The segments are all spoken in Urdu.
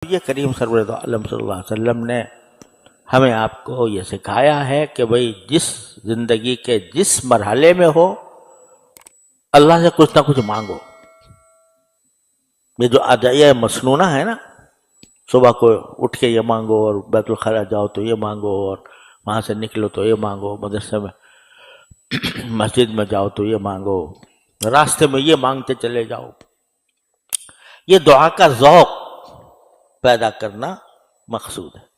یہ کریم سرور عالم صلی اللہ علیہ وسلم نے ہمیں آپ کو یہ سکھایا ہے کہ بھئی جس زندگی کے جس مرحلے میں ہو اللہ سے کچھ نہ کچھ مانگو۔ یہ جو ادعیہ مسنونہ ہے نا، صبح کو اٹھ کے یہ مانگو، اور بیت الخلا جاؤ تو یہ مانگو، اور وہاں سے نکلو تو یہ مانگو، مدرسے میں مسجد میں جاؤ تو یہ مانگو، راستے میں یہ مانگتے چلے جاؤ، یہ دعا کا ذوق پیدا کرنا مقصود ہے۔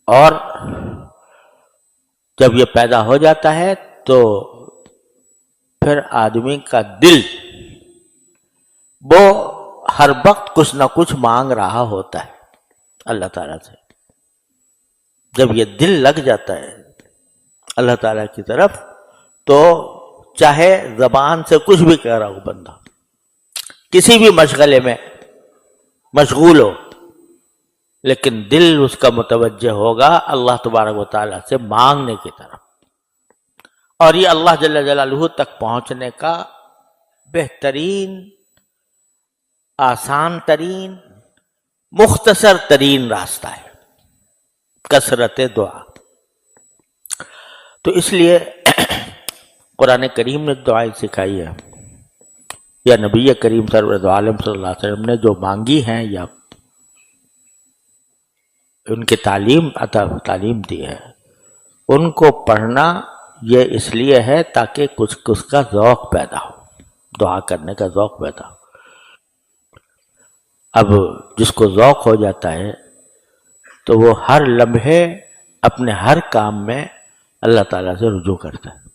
اور جب یہ پیدا ہو جاتا ہے تو پھر آدمی کا دل وہ ہر وقت کچھ نہ کچھ مانگ رہا ہوتا ہے اللہ تعالیٰ سے۔ جب یہ دل لگ جاتا ہے اللہ تعالیٰ کی طرف تو چاہے زبان سے کچھ بھی کہہ رہا ہو بندہ، کسی بھی مشغلے میں مشغول ہو، لیکن دل اس کا متوجہ ہوگا اللہ تبارک و تعالیٰ سے مانگنے کی طرف۔ اور یہ اللہ جل جلالہ تک پہنچنے کا بہترین، آسان ترین، مختصر ترین راستہ ہے، کثرت دعا۔ تو اس لیے قرآن کریم نے دعائیں سکھائی ہے، یا نبی کریم سرور عالم صلی اللہ علیہ وسلم نے جو مانگی ہیں یا ان کی تعلیم دی ہے، ان کو پڑھنا یہ اس لیے ہے تاکہ کچھ اس کا ذوق پیدا ہو، دعا کرنے کا ذوق پیدا ہو۔ اب جس کو ذوق ہو جاتا ہے تو وہ ہر لمحے اپنے ہر کام میں اللہ تعالیٰ سے رجوع کرتا ہے۔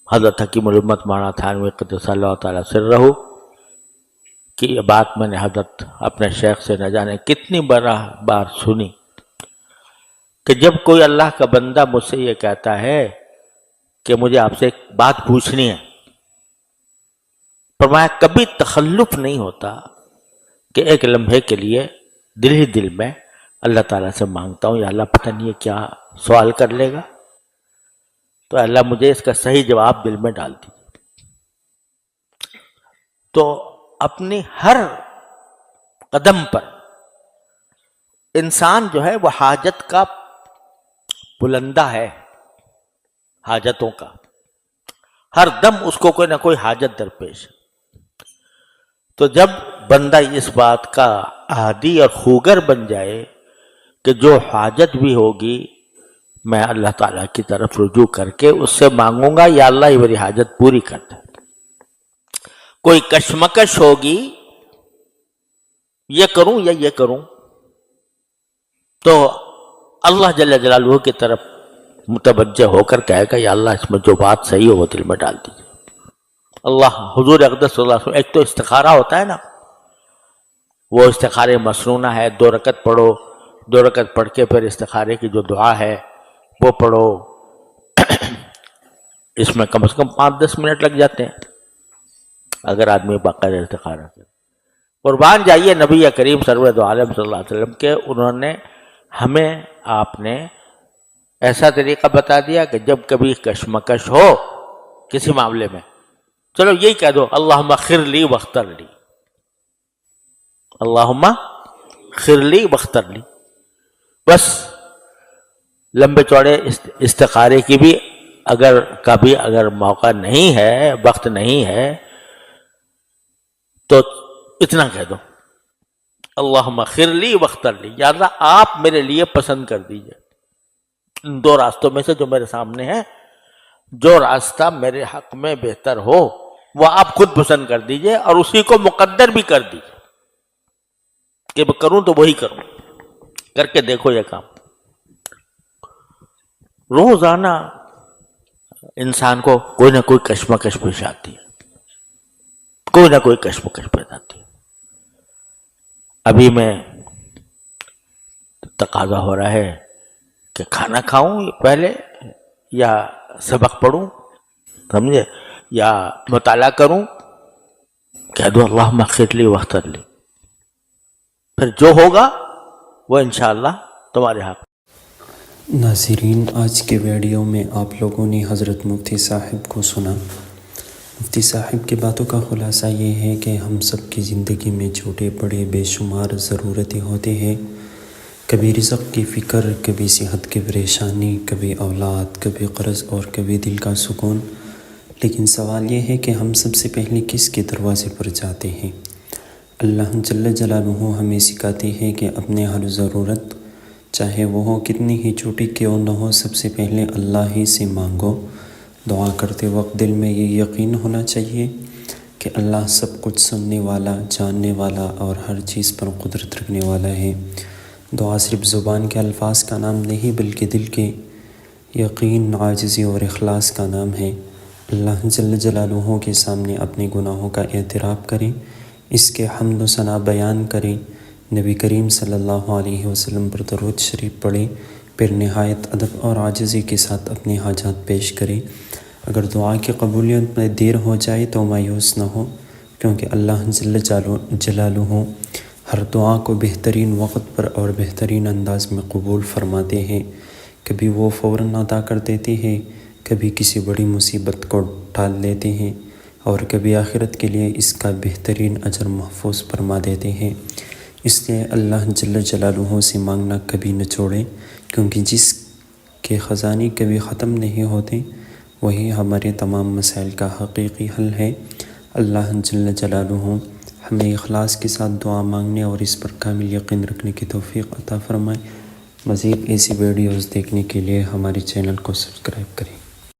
حضرت حکیم الامت مولانا تھانوی قدس اللہ تعالیٰ سرہ کی یہ بات میں نے حضرت اپنے شیخ سے نہ جانے کتنی بار سنی کہ جب کوئی اللہ کا بندہ مجھ سے یہ کہتا ہے کہ مجھے آپ سے ایک بات پوچھنی ہے، فرمایا کبھی تخلف نہیں ہوتا کہ ایک لمحے کے لیے دل ہی دل میں اللہ تعالیٰ سے مانگتا ہوں، یا اللہ پتہ نہیں یہ کیا سوال کر لے گا، تو اللہ مجھے اس کا صحیح جواب دل میں ڈال دیجیے۔ تو اپنی ہر قدم پر انسان جو ہے وہ حاجت کا بلندہ ہے، حاجتوں کا، ہر دم اس کو کوئی نہ کوئی حاجت درپیش ہے۔ تو جب بندہ اس بات کا عادی اور خوگر بن جائے کہ جو حاجت بھی ہوگی میں اللہ تعالیٰ کی طرف رجوع کر کے اس سے مانگوں گا، یا اللہ یہ میری حاجت پوری کر دے۔ کوئی کشمکش ہوگی، یہ کروں یا یہ کروں، تو اللہ جل جلالہ کی طرف متوجہ ہو کر کہے گا یا اللہ اس میں جو بات صحیح ہو وہ دل میں ڈال دیجیے۔ اللہ حضور اقدس صلی اللہ علیہ وسلم، ایک تو استخارہ ہوتا ہے نا، وہ استخارے مسنونہ ہے، 2 رکعت پڑھو، 2 رکعت پڑھ کے پھر استخارے کی جو دعا ہے وہ پڑھو، اس میں کم از کم 5-10 منٹ لگ جاتے ہیں اگر آدمی باقاعدہ استخارہ کرے۔ قربان جائیے نبی کریم سرور عالم صلی اللہ علیہ وسلم کے، انہوں نے ہمیں، آپ نے ایسا طریقہ بتا دیا کہ جب کبھی کشمکش ہو کسی معاملے میں، چلو یہی کہہ دو اللہم خر لی واختر لی، اللہم خر لی واختر لی، بس۔ لمبے چوڑے استخارے کی بھی اگر موقع نہیں ہے، وقت نہیں ہے، تو اتنا کہہ دو اللہم خر لی واختر لی، یا اللہ آپ میرے لیے پسند کر دیجئے ان 2 راستوں میں سے جو میرے سامنے ہیں، جو راستہ میرے حق میں بہتر ہو وہ آپ خود پسند کر دیجئے، اور اسی کو مقدر بھی کر دیجئے کہ میں کروں تو وہی کروں، کر کے دیکھو یہ کام۔ روزانہ انسان کو کوئی نہ کوئی کشمکش پیش آتی ہے، کوئی نہ کوئی کشمکش پیدا آتی ہے۔ ابھی میں تقاضا ہو رہا ہے کہ کھانا کھاؤں پہلے، یا سبق پڑھوں، سمجھے، یا مطالعہ کروں، کہہ دو اللہم اغفر لی واختر لی، پھر جو ہوگا وہ انشاءاللہ تمہارے حق۔ ناظرین، آج کے ویڈیو میں آپ لوگوں نے حضرت مفتی صاحب کو سنا۔ مفتی صاحب کی باتوں کا خلاصہ یہ ہے کہ ہم سب کی زندگی میں چھوٹے بڑے بے شمار ضرورتیں ہوتی ہیں، کبھی رزق کی فکر، کبھی صحت کی پریشانی، کبھی اولاد، کبھی قرض اور کبھی دل کا سکون۔ لیکن سوال یہ ہے کہ ہم سب سے پہلے کس کے دروازے پر جاتے ہیں؟ اللہ جل جلالہ ہمیں سکھاتے ہیں کہ اپنے ہر ضرورت، چاہے وہ ہو کتنی ہی چھوٹی کیوں نہ ہو، سب سے پہلے اللہ ہی سے مانگو۔ دعا کرتے وقت دل میں یہ یقین ہونا چاہیے کہ اللہ سب کچھ سننے والا، جاننے والا اور ہر چیز پر قدرت رکھنے والا ہے۔ دعا صرف زبان کے الفاظ کا نام نہیں بلکہ دل کے یقین، عاجزی اور اخلاص کا نام ہے۔ اللہ جل جلالہ کے سامنے اپنے گناہوں کا اعتراف کریں، اس کے حمد و ثنا بیان کریں، نبی کریم صلی اللہ علیہ وسلم پر درود شریف پڑھیں، پھر نہایت ادب اور عاجزی کے ساتھ اپنے حاجات پیش کریں۔ اگر دعا کی قبولیت میں دیر ہو جائے تو مایوس نہ ہو، کیونکہ اللہ جل جلالہ ہر دعا کو بہترین وقت پر اور بہترین انداز میں قبول فرماتے ہیں۔ کبھی وہ فوراً عطا کر دیتے ہیں، کبھی کسی بڑی مصیبت کو ٹال دیتے ہیں، اور کبھی آخرت کے لیے اس کا بہترین اجر محفوظ فرما دیتے ہیں۔ اس لیے اللہ جل جلالہ سے مانگنا کبھی نہ چھوڑیں، کیونکہ جس کے خزانے کبھی ختم نہیں ہوتے وہی ہمارے تمام مسائل کا حقیقی حل ہے۔ اللہ جل جلالہ ہمیں اخلاص کے ساتھ دعا مانگنے اور اس پر کامل یقین رکھنے کی توفیق عطا فرمائے۔ مزید ایسی ویڈیوز دیکھنے کے لیے ہمارے چینل کو سبسکرائب کریں۔